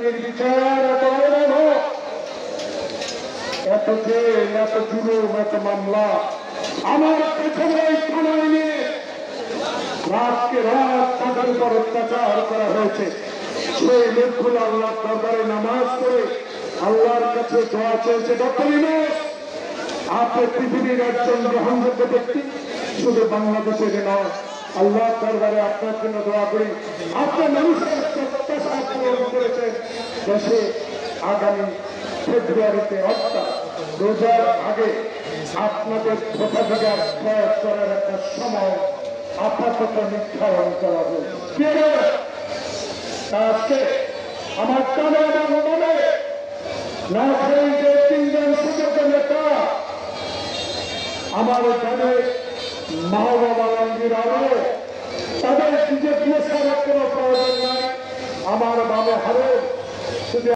বিচার এত জেল, এত জুলুম, এত মামলা আমার পেছনে থানায় নিয়ে রাতকে রাত তাদের উপর অত্যাচার করা হয়েছে। সেই লোকগুলো আল্লাহর দরবারে নামাজ পড়ে আল্লাহর কাছে দোয়া চেয়েছে, ডক্টর ইউনূস আপনি পৃথিবীর একজন গ্রহণযোগ্য ব্যক্তি, শুধু বাংলাদেশের নয়, আল্লাহর দরবারে আপনার জন্য দোয়া করি। আপনার মানুষের প্রত্যাশা পূরণ করেছেন। দেশে আগামী ফেব্রুয়ারিতে অর্থাৎ রোজার আগে আপনাদের ভোটাধিকার প্রয়োগ করার একটা সময় আপাতত নির্ধারণ করা হয়েছে। আজকে আমার টানা এবং মনে নোয়াখালীর যে তিনজন সুযোগ্য নেতা আমার এখানে মাহবুবা আলমগীর তাদের জিজ্ঞেস করার কোনো প্রয়োজন নাই। আমার বামে হারুন